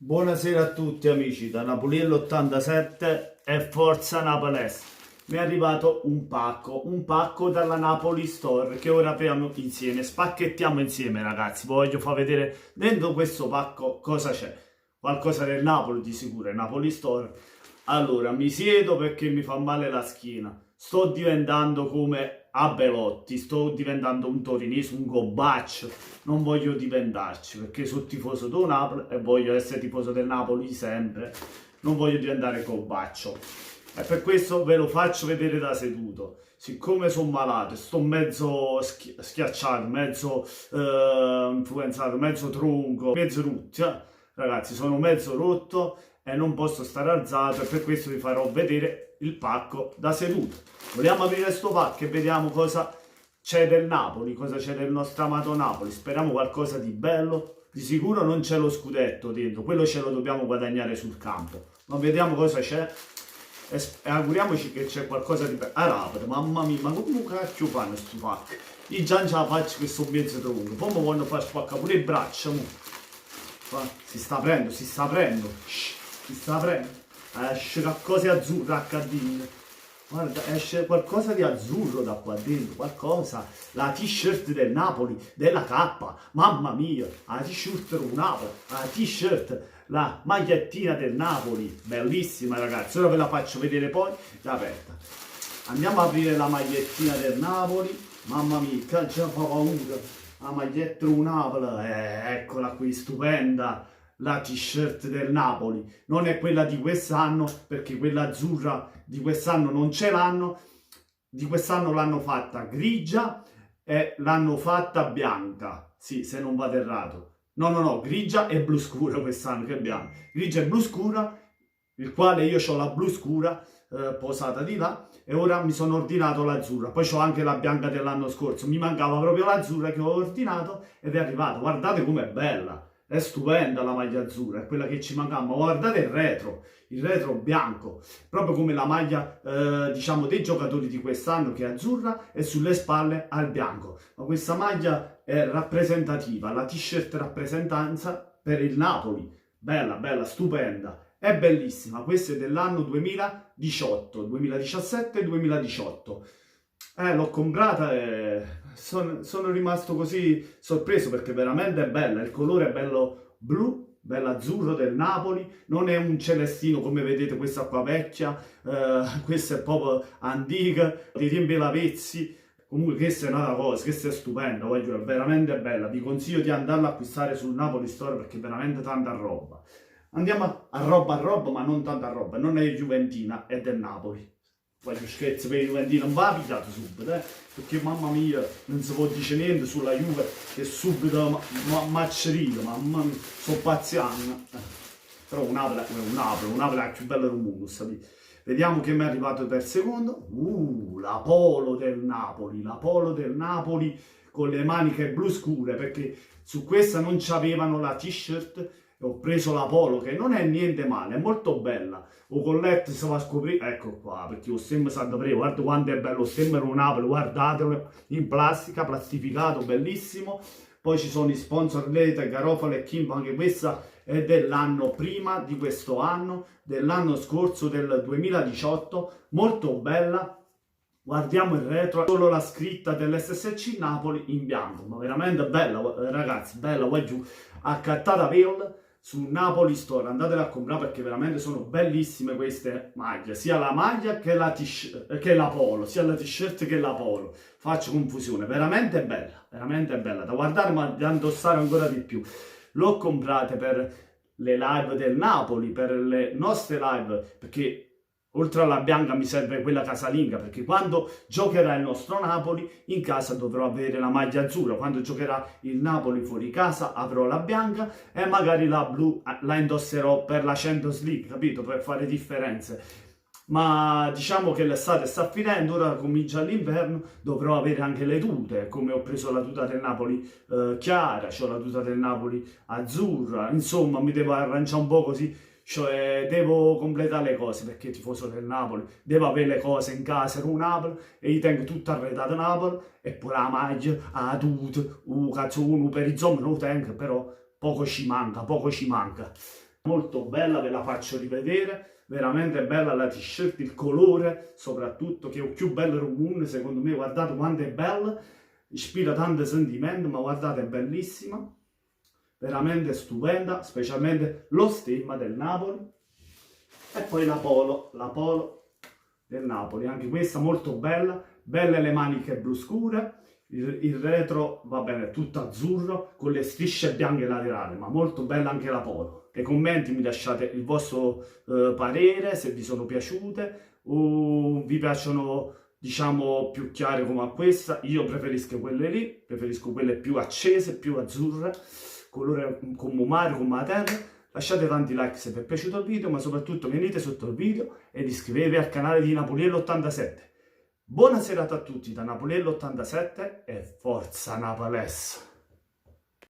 Buonasera a tutti amici, da Napoliello 87 e Forza Napolese. Mi è arrivato un pacco dalla Napoli Store che ora apriamo insieme, spacchettiamo insieme ragazzi. Voglio far vedere dentro questo pacco cosa c'è. Qualcosa del Napoli di sicuro, è Napoli Store. Allora, mi siedo perché mi fa male la schiena. Sto diventando come a Belotti, sto diventando un torinese, un gobaccio. Non voglio diventarci perché sono tifoso del Napoli e voglio essere tifoso del Napoli sempre. Non voglio diventare gobaccio. E per questo ve lo faccio vedere da seduto. Siccome sono malato, sto mezzo schiacciato, mezzo influenzato, mezzo tronco, mezzo rotto. Ragazzi, sono mezzo rotto e non posso stare alzato e per questo vi farò vedere il pacco da seduto. Vogliamo aprire sto pacco e vediamo cosa c'è del Napoli, cosa c'è del nostro amato Napoli. Speriamo qualcosa di bello. Di sicuro non c'è lo scudetto dentro, quello ce lo dobbiamo guadagnare sul campo. Ma vediamo cosa c'è e auguriamoci che c'è qualcosa di bello. Rapida, mamma mia, ma come cacchio fanno sti pacchi? Io già ce la faccio che sono mezzo tronco, poi mi vogliono far spaccare pure le braccia. Si sta aprendo, si sta aprendo. Shh, si sta aprendo. Esce qualcosa di azzurro HD. Guarda, esce qualcosa di azzurro da qua dentro, qualcosa. La t-shirt del Napoli, della K, mamma mia, la t-shirt del Napoli, la t-shirt, la magliettina del Napoli, bellissima ragazzi, ora ve la faccio vedere poi, è aperta. Andiamo a aprire la magliettina del Napoli, mamma mia, che già fa paura. La maglietta del Napoli, eccola qui, stupenda. La t-shirt del Napoli non è quella di quest'anno perché quella azzurra di quest'anno non ce l'hanno, di quest'anno l'hanno fatta grigia e l'hanno fatta bianca, sì, se non vado errato, no, grigia e blu scura quest'anno, che bianca, grigia e blu scura, il quale io ho la blu scura posata di là e ora mi sono ordinato l'azzurra, poi ho anche la bianca dell'anno scorso, mi mancava proprio l'azzurra che ho ordinato ed è arrivata, guardate com'è bella. È stupenda la maglia azzurra, è quella che ci mancava, ma guardate il retro bianco, proprio come la maglia diciamo dei giocatori di quest'anno che è azzurra e sulle spalle al bianco. Ma questa maglia è rappresentativa, la t-shirt rappresentanza per il Napoli, bella, stupenda, è bellissima, questa è dell'anno 2018, 2017-2018. L'ho comprata e sono rimasto così sorpreso perché veramente è bella, il colore è bello blu, bello azzurro del Napoli, non è un celestino come vedete questa qua vecchia, questa è proprio antica, ti riempie la vezzi, comunque questa è un'altra cosa, questa è stupenda, voglio, è veramente bella, vi consiglio di andarla a acquistare sul Napoli Store perché è veramente tanta roba. Andiamo a roba, ma non tanta roba, non è juventina, è del Napoli. Voglio scherzi per i Juventini, non va picchiato subito, perché mamma mia, non si può dire niente sulla Juve che subito maccerino, mamma mia, sono pazziano. Però un Napoli è la più bella del mondo, sapete? Vediamo che mi è arrivato per secondo. La polo del Napoli, la polo del Napoli con le maniche blu scure, perché su questa non c'avevano la t-shirt. Ho preso la polo che non è niente male, è molto bella. O con letto si va a scoprire, ecco qua, perché ho sempre Santo Prego, guarda quanto è bello, sembra un Napoli, guardatelo, in plastica, plastificato, bellissimo. Poi ci sono i sponsor Lete, Garofalo e Kimbo, anche questa è dell'anno prima di questo anno, dell'anno scorso, del 2018, molto bella. Guardiamo il retro, solo la scritta dell'SSC Napoli in bianco, ma veramente bella ragazzi, bella, qua giù, accattata Veil su Napoli Store, andatela a comprare perché veramente sono bellissime queste maglie, sia la maglia che la polo, sia la t-shirt che la polo, faccio confusione, veramente bella, da guardare ma da indossare ancora di più. L'ho comprate per le live del Napoli, per le nostre live, perché oltre alla bianca mi serve quella casalinga, perché quando giocherà il nostro Napoli in casa dovrò avere la maglia azzurra, quando giocherà il Napoli fuori casa avrò la bianca e magari la blu la indosserò per la Champions League, capito? Per fare differenze. Ma diciamo che l'estate sta finendo, ora comincia l'inverno, dovrò avere anche le tute, come ho preso la tuta del Napoli chiara, ho la tuta del Napoli azzurra, insomma mi devo arrangiare un po' così. Cioè, devo completare le cose perché tifoso del Napoli, devo avere le cose in casa con Napoli e io tengo tutto arredato a Napoli e pure la maglia, la tuta, cazzone, per i zombie non lo tengo, però poco ci manca. molto bella, ve la faccio rivedere, veramente bella la t-shirt, il colore soprattutto, che è il più bello del mondo, secondo me, guardate quanto è bella, ispira tanto sentimento, ma guardate è bellissima, veramente stupenda, specialmente lo stemma del Napoli. E poi la polo del Napoli, anche questa molto bella, belle le maniche blu scure, il retro va bene, tutto azzurro con le strisce bianche laterali, ma molto bella anche la polo. Nei commenti mi lasciate il vostro parere, se vi sono piaciute o vi piacciono diciamo più chiare come a questa. Io preferisco quelle lì, preferisco quelle più accese, più azzurre, colore come mare, come la terra. Lasciate tanti like se vi è piaciuto il video, ma soprattutto venite sotto il video ed iscrivetevi al canale di Napoliello87. Buona serata a tutti da Napoliello87 e forza Naples!